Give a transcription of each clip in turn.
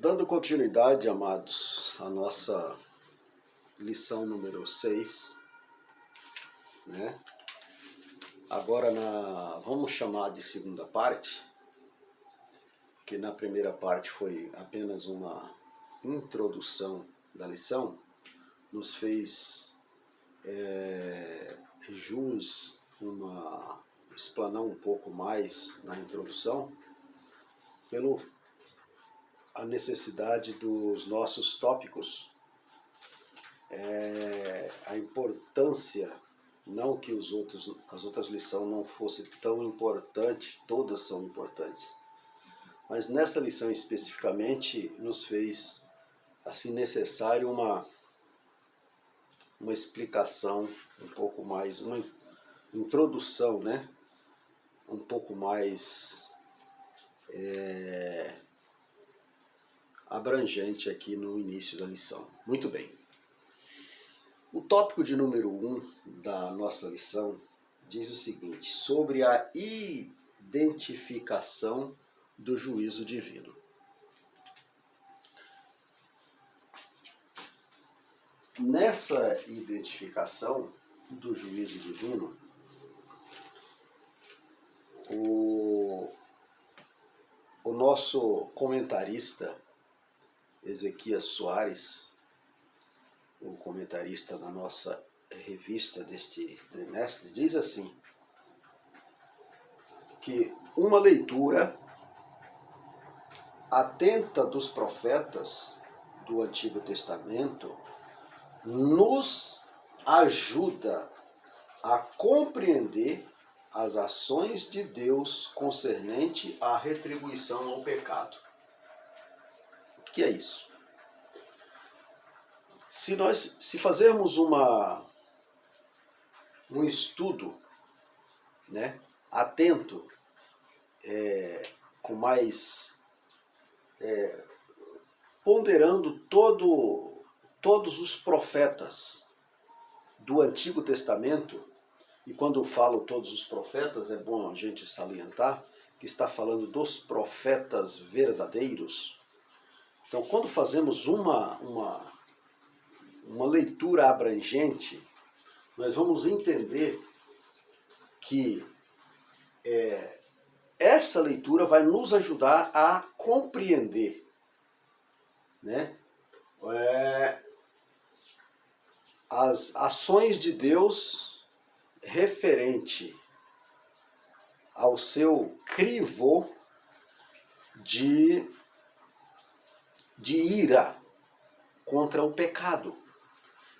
Dando continuidade, amados, à nossa lição número 6, né? Agora vamos chamar de segunda parte, que na primeira parte foi apenas uma introdução da lição, nos fez jus explanar um pouco mais na introdução, pelo a necessidade dos nossos tópicos, a importância, não que as outras lições não fossem tão importantes, todas são importantes, mas nesta lição especificamente nos fez assim necessário uma explicação um pouco mais, uma introdução, né? Um pouco mais abrangente aqui no início da lição. Muito bem. O tópico de número 1 da nossa lição diz o seguinte: sobre a identificação do juízo divino. Nessa identificação do juízo divino, o nosso comentarista Ezequias Soares, o comentarista da nossa revista deste trimestre, diz assim, que uma leitura atenta dos profetas do Antigo Testamento nos ajuda a compreender as ações de Deus concernente à retribuição ao pecado. O que é isso? Se fazermos um estudo, né, atento, com mais ponderando todos os profetas do Antigo Testamento, e quando falo todos os profetas, é bom a gente salientar que está falando dos profetas verdadeiros. Então, quando fazemos uma leitura abrangente, nós vamos entender que essa leitura vai nos ajudar a compreender, né, as ações de Deus referente ao seu crivo de ira contra o pecado,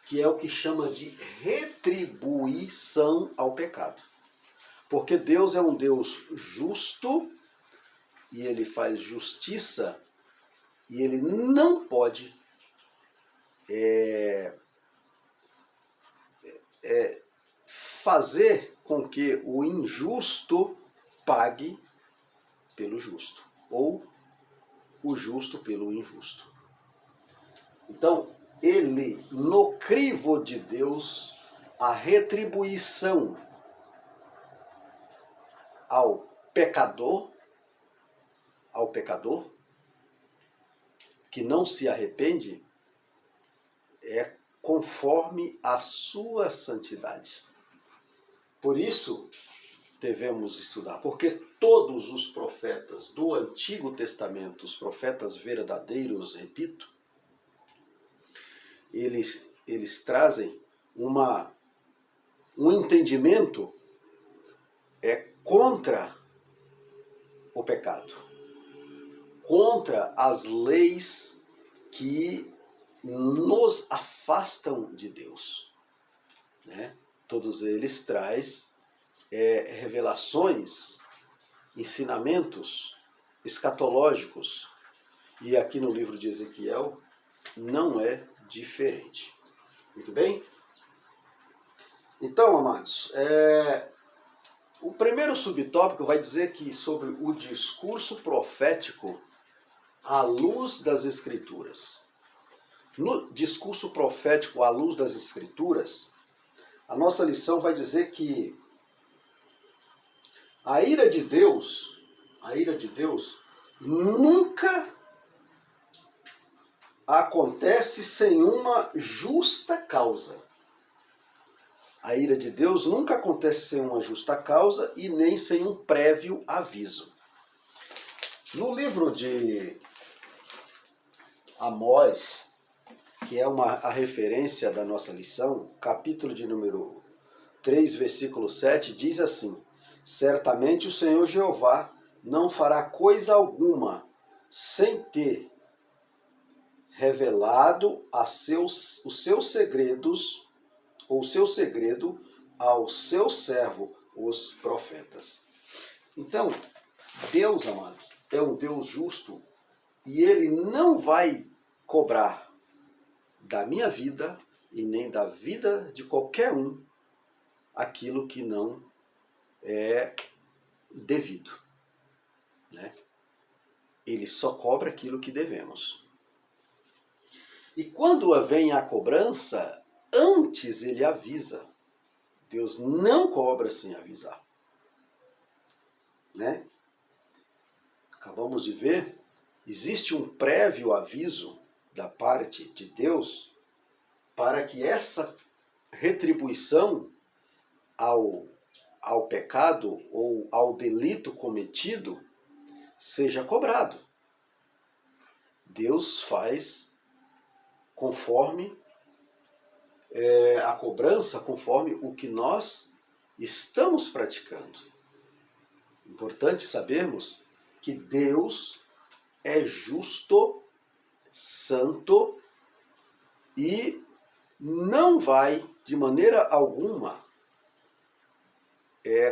que é o que chama de retribuição ao pecado. Porque Deus é um Deus justo, e Ele faz justiça, e Ele não pode fazer com que o injusto pague pelo justo, ou o justo pelo injusto. Então, Ele, no crivo de Deus, a retribuição ao pecador que não se arrepende, é conforme a sua santidade. Por isso, devemos estudar, porque todos os profetas do Antigo Testamento, os profetas verdadeiros, repito, eles trazem um entendimento contra o pecado, contra as leis que nos afastam de Deus, né? Todos eles trazem revelações, ensinamentos escatológicos, e aqui no livro de Ezequiel não é diferente. Muito bem? Então, amados, o primeiro subtópico vai dizer que sobre o discurso profético à luz das Escrituras. No discurso profético à luz das Escrituras, a nossa lição vai dizer que a ira de Deus nunca acontece sem uma justa causa. A ira de Deus nunca acontece sem uma justa causa e nem sem um prévio aviso. No livro de Amós, que é a referência da nossa lição, capítulo de número 3, versículo 7, diz assim: certamente o Senhor Jeová não fará coisa alguma sem ter revelado os seus segredos, ou o seu segredo, ao seu servo, os profetas. Então, Deus, amados, é um Deus justo e Ele não vai cobrar da minha vida e nem da vida de qualquer um aquilo que não é devido, né? Ele só cobra aquilo que devemos. E quando vem a cobrança, antes ele avisa. Deus não cobra sem avisar, né? Acabamos de ver, existe um prévio aviso da parte de Deus para que essa retribuição ao pecado ou ao delito cometido seja cobrado. Deus faz conforme a cobrança, conforme o que nós estamos praticando. Importante sabermos que Deus é justo, santo e não vai, de maneira alguma,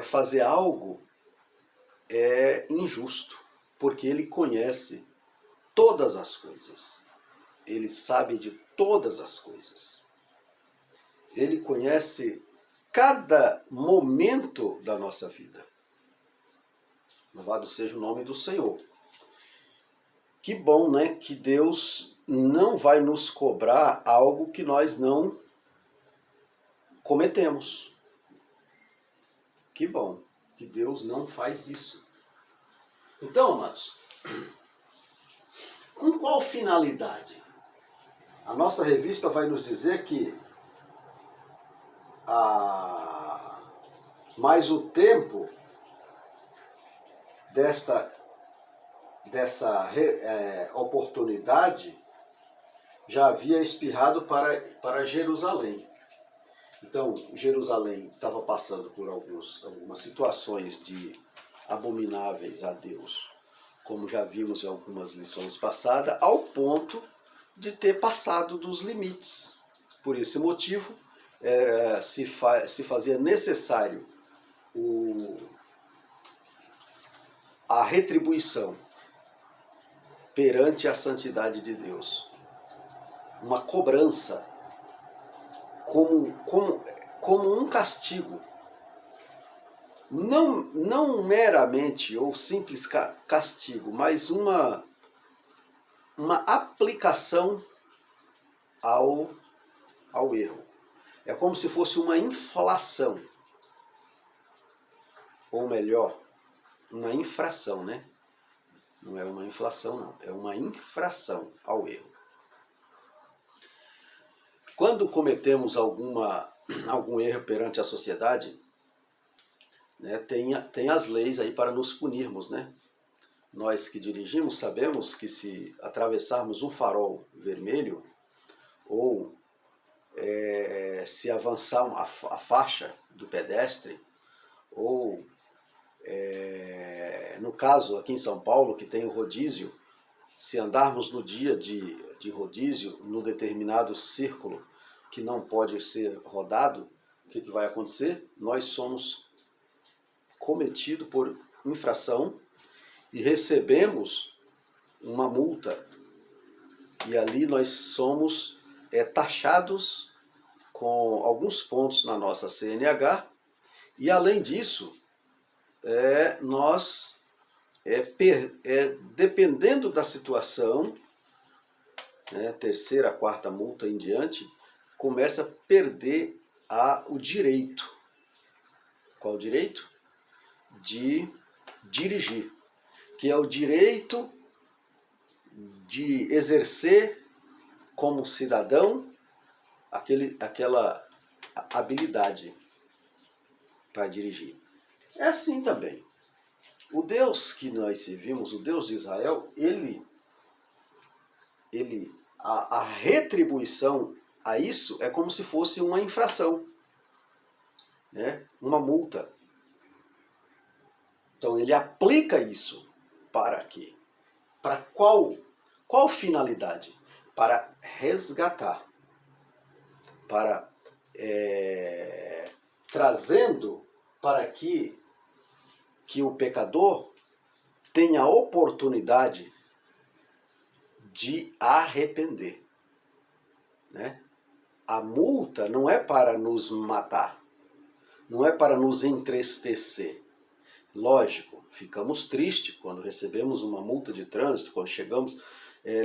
fazer algo injusto, porque Ele conhece todas as coisas. Ele sabe de todas as coisas. Ele conhece cada momento da nossa vida. Louvado seja o nome do Senhor. Que bom, né? Que Deus não vai nos cobrar algo que nós não cometemos. Que bom que Deus não faz isso. Então, amados, com qual finalidade? A nossa revista vai nos dizer que mais o tempo dessa oportunidade já havia espirrado para Jerusalém. Então, Jerusalém estava passando por algumas situações de abomináveis a Deus, como já vimos em algumas lições passadas, ao ponto de ter passado dos limites. Por esse motivo, se fazia necessário a retribuição perante a santidade de Deus. Uma cobrança como um castigo. Não meramente ou simples castigo, mas uma aplicação ao erro. É como se fosse uma inflação. Ou melhor, uma infração, né? Não é uma inflação, não. É uma infração ao erro. Quando cometemos algum erro perante a sociedade, né, tem as leis aí para nos punirmos, né? Nós que dirigimos sabemos que se atravessarmos um farol vermelho ou se avançar a faixa do pedestre, ou no caso aqui em São Paulo, que tem o rodízio, se andarmos no dia de rodízio, no determinado círculo que não pode ser rodado, o que vai acontecer? Nós somos cometidos por infração e recebemos uma multa. E ali nós somos taxados com alguns pontos na nossa CNH. E além disso, nós, dependendo da situação, né, terceira, quarta multa em diante, começa a perder o direito. Qual o direito? De dirigir, que é o direito de exercer como cidadão, aquela habilidade para dirigir. É assim também. O Deus que nós servimos, o Deus de Israel, a retribuição a isso é como se fosse uma infração, né? Uma multa. Então ele aplica isso para quê? Para qual finalidade? Para resgatar, para trazendo para que o pecador tenha a oportunidade de arrepender, né? A multa não é para nos matar, não é para nos entristecer. Lógico, ficamos tristes quando recebemos uma multa de trânsito, quando chegamos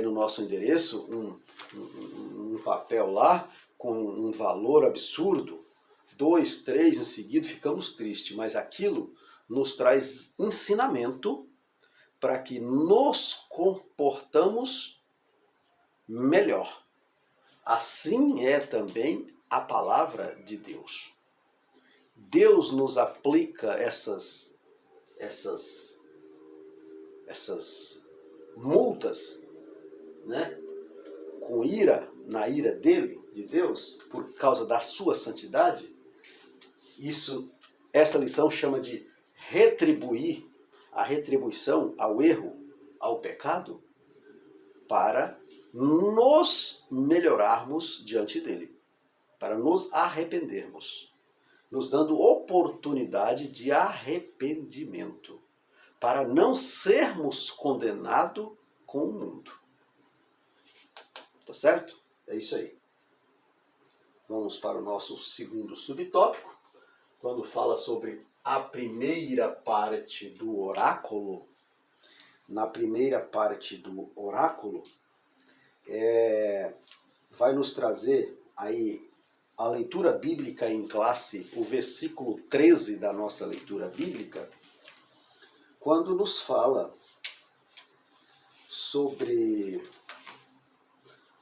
no nosso endereço um papel lá com um valor absurdo, 2, 3 em seguida, ficamos tristes, mas aquilo nos traz ensinamento para que nos comportamos melhor. Assim é também a palavra de Deus. Deus nos aplica essas multas, né, com ira, na ira dele, de Deus, por causa da sua santidade. Essa lição chama de retribuir, a retribuição ao erro, ao pecado, para nos melhorarmos diante dele, para nos arrependermos, nos dando oportunidade de arrependimento, para não sermos condenados com o mundo. Tá certo? É isso aí. Vamos para o nosso segundo subtópico, quando fala sobre a primeira parte do oráculo. Na primeira parte do oráculo, vai nos trazer aí a leitura bíblica em classe, o versículo 13 da nossa leitura bíblica, quando nos fala sobre...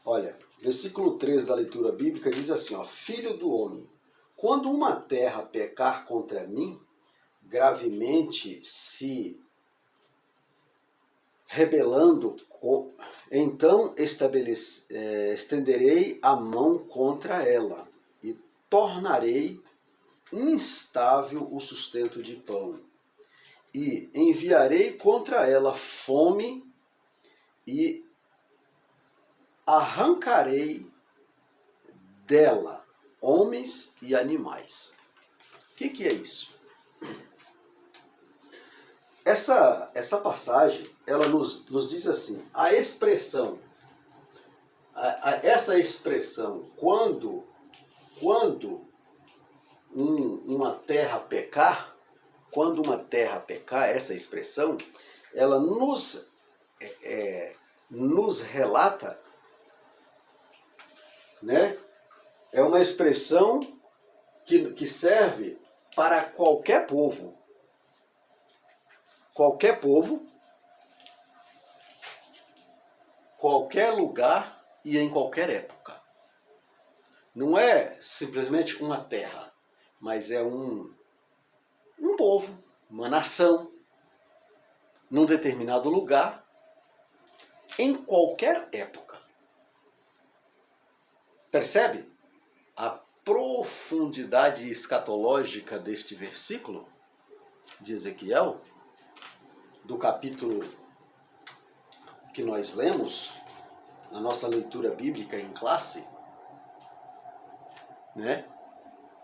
Olha, versículo 13 da leitura bíblica diz assim, ó: Filho do homem, quando uma terra pecar contra mim, gravemente se rebelando, então estenderei a mão contra ela e tornarei instável o sustento de pão. E enviarei contra ela fome e arrancarei dela homens e animais. O que é isso? Essa passagem, ela nos diz assim, essa expressão, quando uma terra pecar, essa expressão, ela nos relata, né? É uma expressão que serve para qualquer povo, qualquer lugar e em qualquer época. Não é simplesmente uma terra, mas é um povo, uma nação, num determinado lugar, em qualquer época. Percebe a profundidade escatológica deste versículo de Ezequiel, do capítulo que nós lemos na nossa leitura bíblica em classe, né?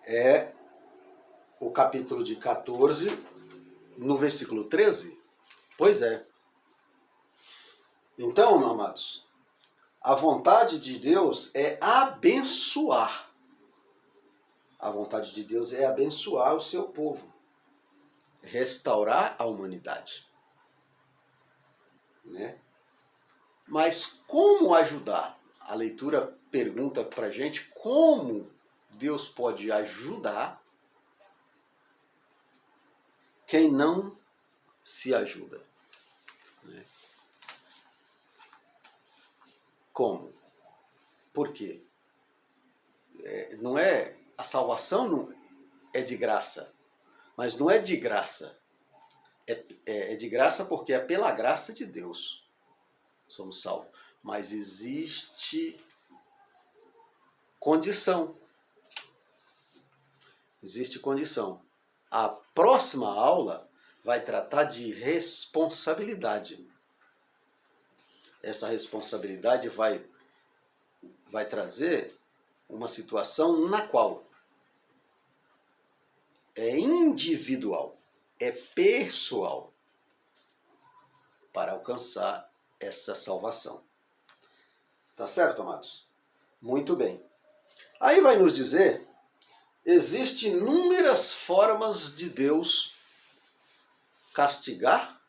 É o capítulo de 14, no versículo 13. Pois é. Então, meus amados, a vontade de Deus é abençoar. A vontade de Deus é abençoar o seu povo, restaurar a humanidade, né? Mas como ajudar? A leitura pergunta para a gente como Deus pode ajudar quem não se ajuda, né? Como? Por quê? Não é, a salvação não é de graça, mas não é de graça. É de graça porque é pela graça de Deus somos salvos. Mas existe condição. Existe condição. A próxima aula vai tratar de responsabilidade. Essa responsabilidade vai trazer uma situação na qual é individual, é pessoal, para alcançar essa salvação. Tá certo, amados? Muito bem. Aí vai nos dizer, existem inúmeras formas de Deus castigar,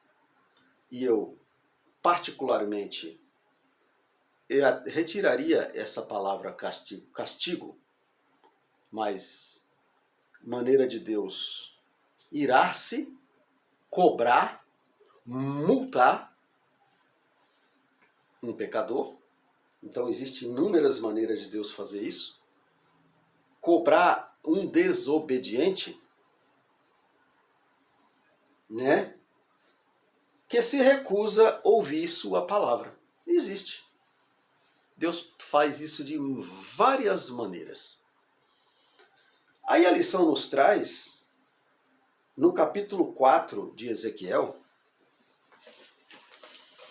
e eu particularmente retiraria essa palavra castigo, mas maneira de Deus irar-se, cobrar, multar um pecador. Então existem inúmeras maneiras de Deus fazer isso. Cobrar um desobediente, né, que se recusa a ouvir sua palavra. Existe. Deus faz isso de várias maneiras. Aí a lição nos traz, no capítulo 4 de Ezequiel,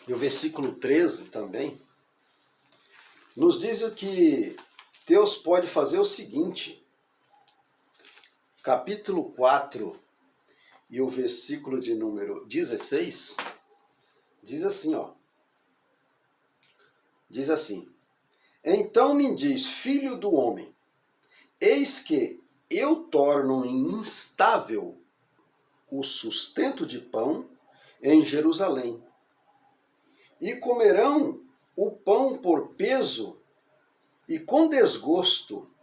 e o versículo 13 também, nos diz que Deus pode fazer o seguinte, capítulo 4 e o versículo de número 16, diz assim, ó. Diz assim, então me diz, filho do homem, eis que eu torno instável o sustento de pão em Jerusalém, e comerão o pão por peso e com desgosto,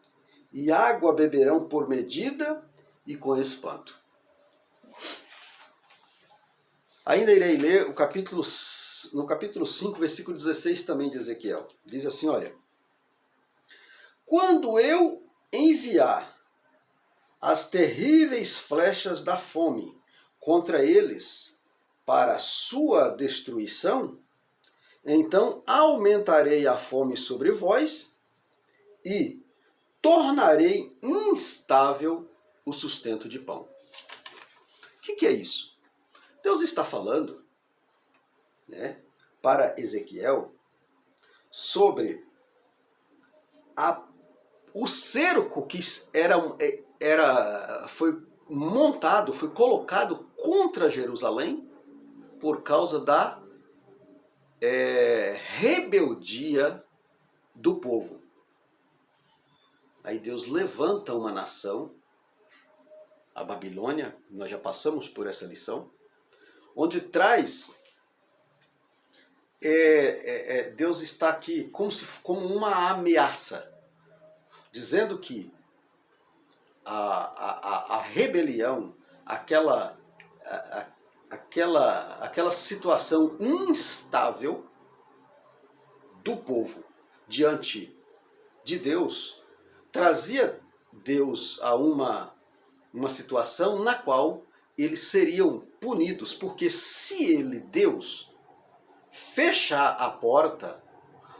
e água beberão por medida e com espanto. Ainda irei ler no capítulo 5, versículo 16 também de Ezequiel. Diz assim, olha, quando eu enviar as terríveis flechas da fome contra eles para sua destruição, então aumentarei a fome sobre vós e tornarei instável o sustento de pão. O que é isso? Deus está falando, né, para Ezequiel sobre o cerco que foi montado, foi colocado contra Jerusalém por causa da rebeldia do povo. Aí Deus levanta uma nação, a Babilônia, nós já passamos por essa lição, onde traz, Deus está aqui como uma ameaça, dizendo que a rebelião, aquela situação instável do povo diante de Deus, trazia Deus a uma situação na qual eles seriam punidos, porque se ele, Deus, fechar a porta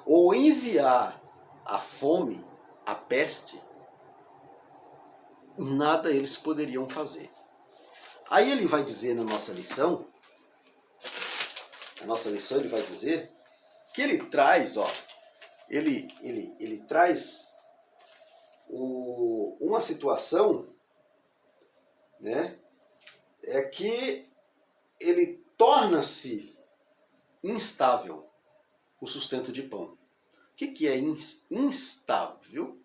ou enviar a fome, a peste, nada eles poderiam fazer. Aí ele vai dizer na nossa lição, ele vai dizer que ele traz, ó, ele traz uma situação, né, que ele torna-se instável o sustento de pão. O que é instável?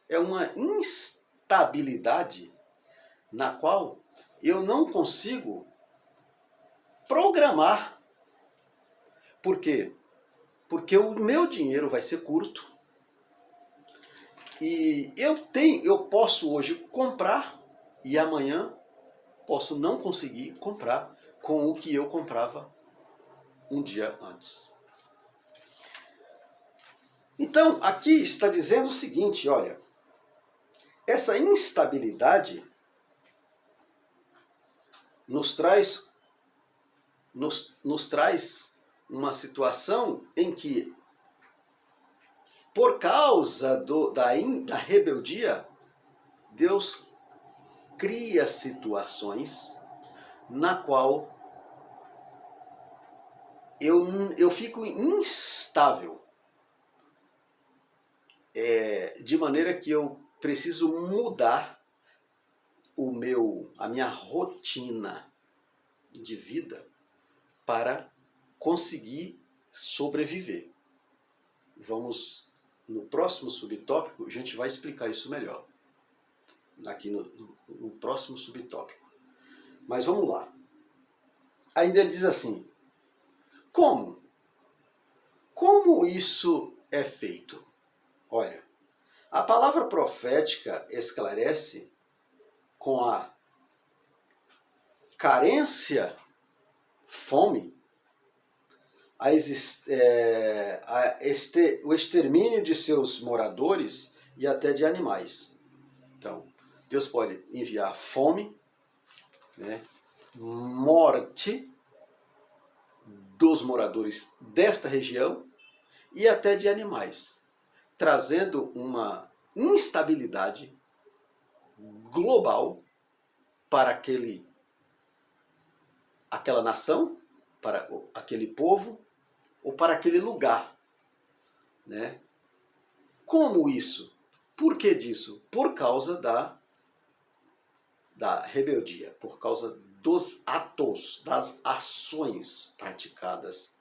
É uma instabilidade na qual eu não consigo programar. Por quê? Porque o meu dinheiro vai ser curto e eu posso hoje comprar e amanhã posso não conseguir comprar com o que eu comprava um dia antes. Então, aqui está dizendo o seguinte, olha, essa instabilidade nos traz uma situação em que, por causa da rebeldia, Deus cria situações na qual eu fico instável, de maneira que eu preciso mudar a minha rotina de vida para conseguir sobreviver. Vamos, no próximo subtópico, a gente vai explicar isso melhor. Aqui no próximo subtópico. Mas vamos lá. Ainda ele diz assim, como? Como isso é feito? Olha, a palavra profética esclarece com a carência, fome, o extermínio de seus moradores e até de animais. Então, Deus pode enviar fome, né, morte dos moradores desta região e até de animais, trazendo uma instabilidade global para aquela nação, para aquele povo ou para aquele lugar, né? Como isso? Por que disso? Por causa da rebeldia, por causa dos atos, das ações praticadas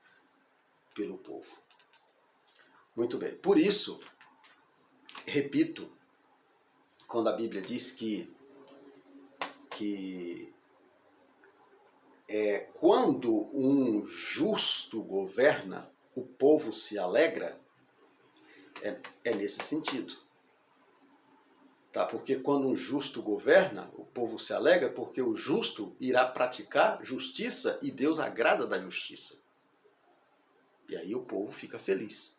pelo povo. Muito bem. Por isso, repito, quando a Bíblia diz que quando um justo governa, o povo se alegra, é nesse sentido. Tá? Porque quando um justo governa, o povo se alegra porque o justo irá praticar justiça e Deus agrada da justiça. E aí o povo fica feliz.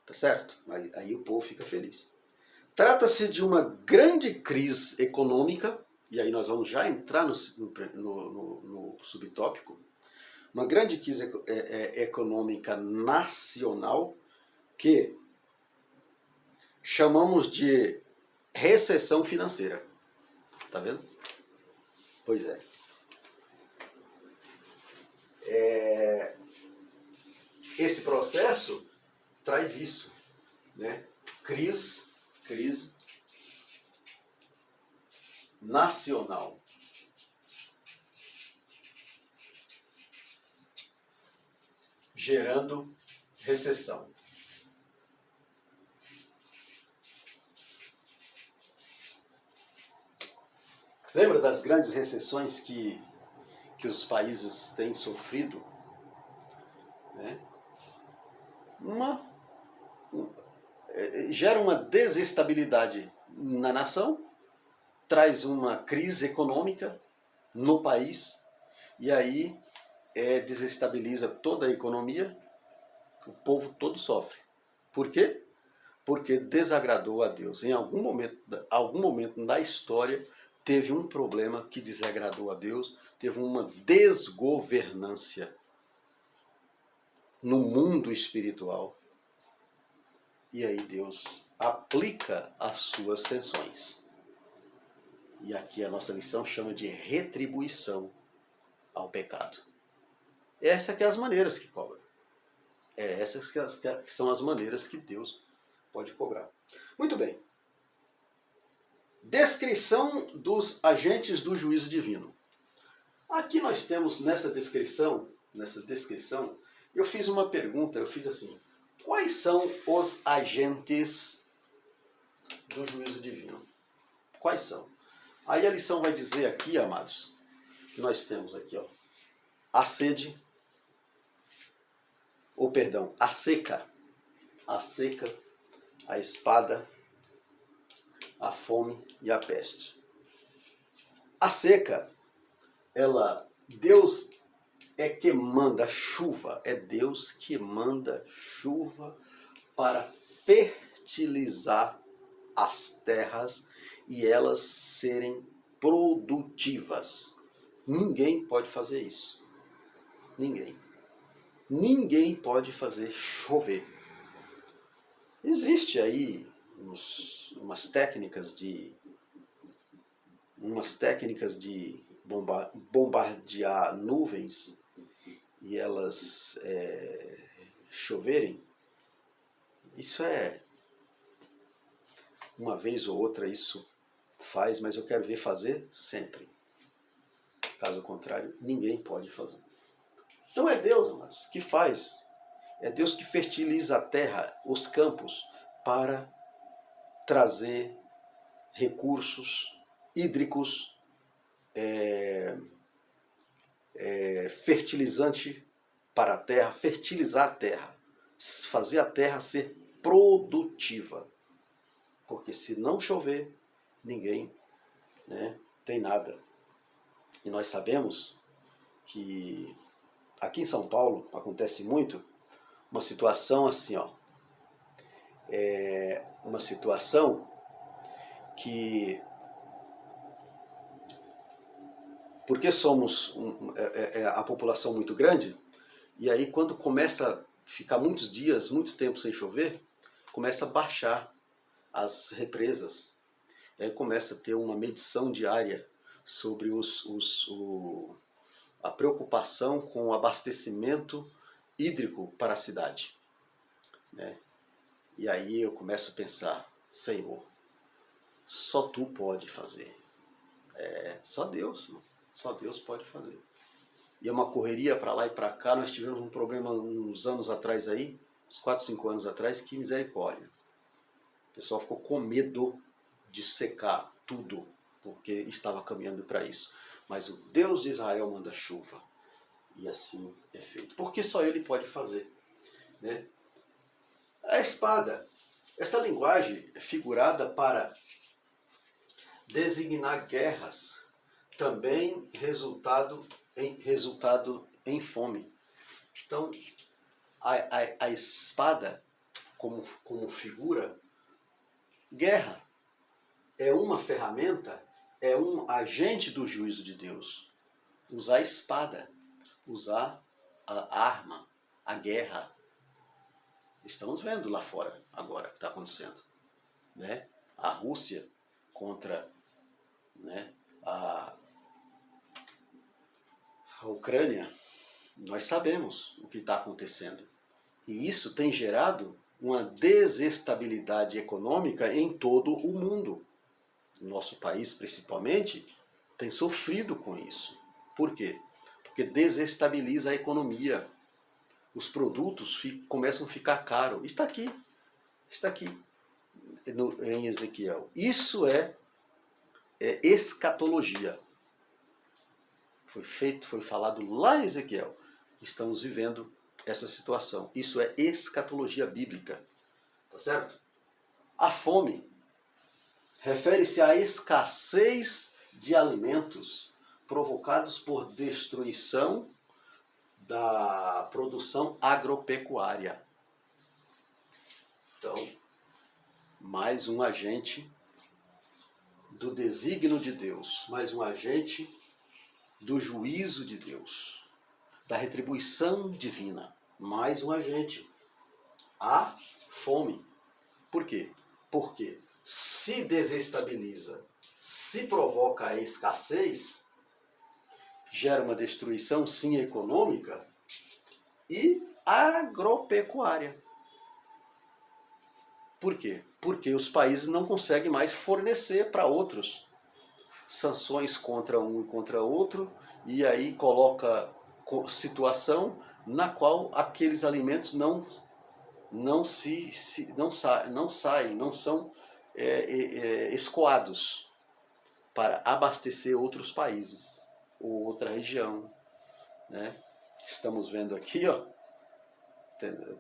Tá certo? Aí o povo fica feliz. Trata-se de uma grande crise econômica, e aí nós vamos já entrar no subtópico, uma grande crise econômica nacional que chamamos de recessão financeira. Tá vendo? Pois é. Esse processo traz isso, né? Crise nacional. Gerando recessão. Lembra das grandes recessões que os países têm sofrido? Né? Gera uma desestabilidade na nação, traz uma crise econômica no país, e aí desestabiliza toda a economia, o povo todo sofre. Por quê? Porque desagradou a Deus. Em algum momento da história, teve um problema que desagradou a Deus, teve uma desgovernância no mundo espiritual. E aí Deus aplica as suas sanções. E aqui a nossa lição chama de retribuição ao pecado. Essas que são as maneiras que cobra. Essas que são as maneiras que Deus pode cobrar. Muito bem. Descrição dos agentes do juízo divino. Aqui nós temos nessa descrição, eu fiz uma pergunta, eu fiz assim: quais são os agentes do juízo divino? Quais são? Aí a lição vai dizer aqui, amados, que nós temos aqui, ó, a sede, a seca, a espada, a fome e a peste. A seca, Deus é que manda chuva, é Deus que manda chuva para fertilizar as terras e elas serem produtivas. Ninguém pode fazer isso. Ninguém. Ninguém pode fazer chover. Existe aí umas técnicas de bombardear nuvens e elas choverem. Isso é uma vez ou outra isso faz, mas eu quero ver fazer sempre. Caso contrário, ninguém pode fazer. Então é Deus, amados, que faz. É Deus que fertiliza a terra, os campos, para trazer recursos hídricos, fertilizante para a terra, fertilizar a terra, fazer a terra ser produtiva. Porque se não chover, ninguém, né, tem nada. E nós sabemos que aqui em São Paulo acontece muito uma situação assim, ó. Uma situação que, porque somos a população muito grande, e aí quando começa a ficar muitos dias, muito tempo sem chover, começa a baixar as represas. E aí começa a ter uma medição diária sobre a preocupação com o abastecimento hídrico para a cidade, né? E aí eu começo a pensar, Senhor, só Tu pode fazer. Só Deus pode fazer. E é uma correria para lá e para cá. Nós tivemos um problema uns anos atrás aí, uns 4, 5 anos atrás, que misericórdia. O pessoal ficou com medo de secar tudo, porque estava caminhando para isso. Mas o Deus de Israel manda chuva. E assim é feito. Porque só Ele pode fazer, né? A espada. Essa linguagem é figurada para designar guerras, também resultado em fome. Então, a espada, como figura, guerra é uma ferramenta, é um agente do juízo de Deus. Usar a espada, usar a arma, a guerra. Estamos vendo lá fora agora o que está acontecendo, né? A Rússia contra, né, a Ucrânia. Nós sabemos o que está acontecendo. E isso tem gerado uma desestabilidade econômica em todo o mundo. O nosso país, principalmente, tem sofrido com isso. Por quê? Porque desestabiliza a economia. Os produtos começam a ficar caros. Está aqui em Ezequiel. Isso é escatologia. Foi falado lá em Ezequiel. Estamos vivendo essa situação. Isso é escatologia bíblica. Tá certo? A fome refere-se à escassez de alimentos provocados por destruição da produção agropecuária. Então, mais um agente do desígnio de Deus, mais um agente do juízo de Deus, da retribuição divina, mais um agente. A fome. Por quê? Porque se desestabiliza, se provoca a escassez, gera uma destruição, sim, econômica e agropecuária. Por quê? Porque os países não conseguem mais fornecer para outros. Sanções contra um e contra outro, e aí coloca situação na qual aqueles alimentos não saem, não são escoados para abastecer outros países ou outra região, né? Estamos vendo aqui, ó,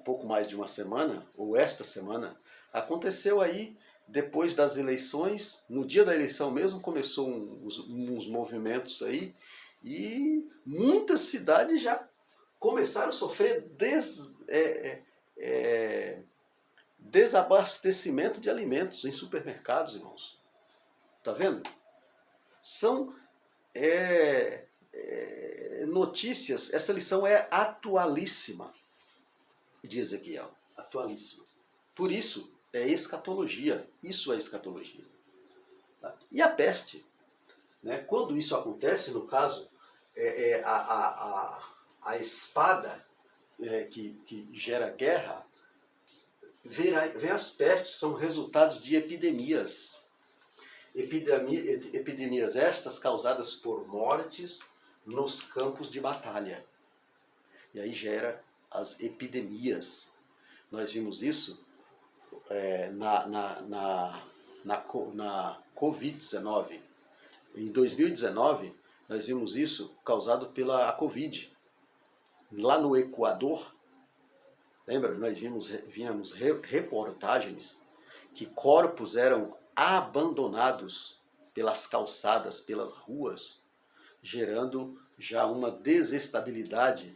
pouco mais de uma semana, ou esta semana, aconteceu aí, depois das eleições, no dia da eleição mesmo, começou uns movimentos aí, E muitas cidades já começaram a sofrer desabastecimento de alimentos em supermercados, irmãos. Tá vendo? São notícias, essa lição é atualíssima de Ezequiel. Atualíssima. Por isso, é escatologia. Isso é escatologia. Tá? E a peste? Né? Quando isso acontece, no caso, a espada que gera guerra, vem as pestes, são resultados de epidemias. Epidemias estas causadas por mortes nos campos de batalha. E aí gera as epidemias. Nós vimos isso na Covid-19. Em 2019, nós vimos isso causado pela Covid. Lá no Equador, lembra? Nós víamos reportagens que corpos eram abandonados pelas calçadas, pelas ruas, gerando já uma desestabilidade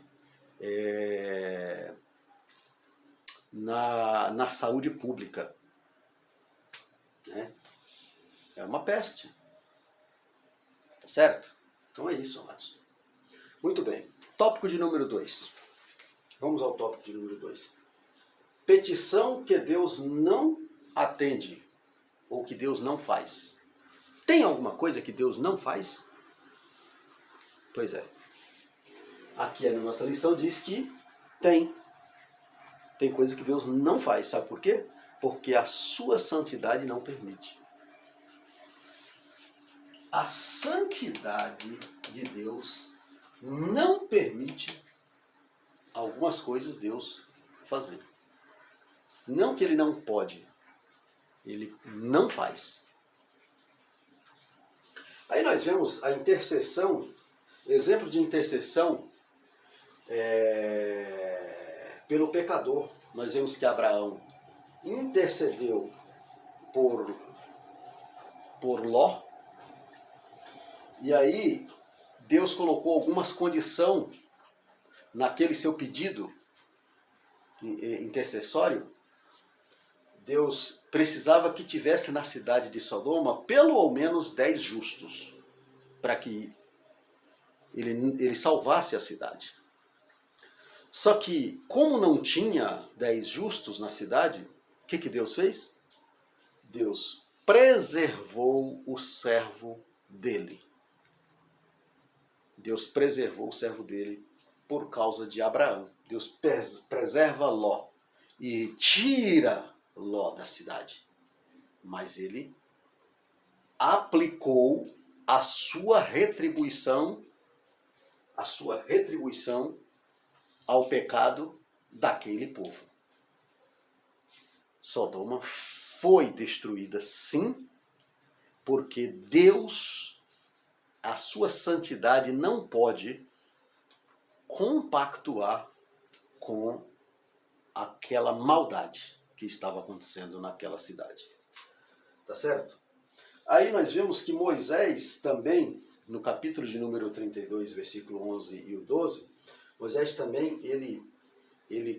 na saúde pública. Né? É uma peste. Tá certo? Então é isso, amados. Muito bem. Tópico de número 2. Vamos ao tópico de número 2. Petição que Deus não atende ou que Deus não faz. Tem alguma coisa que Deus não faz? Pois é. Aqui na nossa lição diz que tem. Tem coisa que Deus não faz. Sabe por quê? Porque a sua santidade não permite. A santidade de Deus não permite algumas coisas Deus fazer. Não que ele não pode, ele não faz. Aí nós vemos a intercessão, exemplo de intercessão pelo pecador. Nós vemos que Abraão intercedeu por Ló, e aí Deus colocou algumas condições naquele seu pedido intercessório. Deus precisava que tivesse na cidade de Sodoma pelo menos 10 justos, para que ele salvasse a cidade. Só que, como não tinha 10 justos na cidade, o que Deus fez? Deus preservou o servo dele. Deus preservou o servo dele por causa de Abraão. Deus preserva Ló e tira Ló da cidade. Mas ele aplicou a sua retribuição ao pecado daquele povo. Sodoma foi destruída, sim, porque Deus, a sua santidade não pode compactuar com aquela maldade que estava acontecendo naquela cidade. Tá certo? Aí nós vemos que Moisés também, no capítulo de número 32, versículo 11 e o 12, Moisés também, ele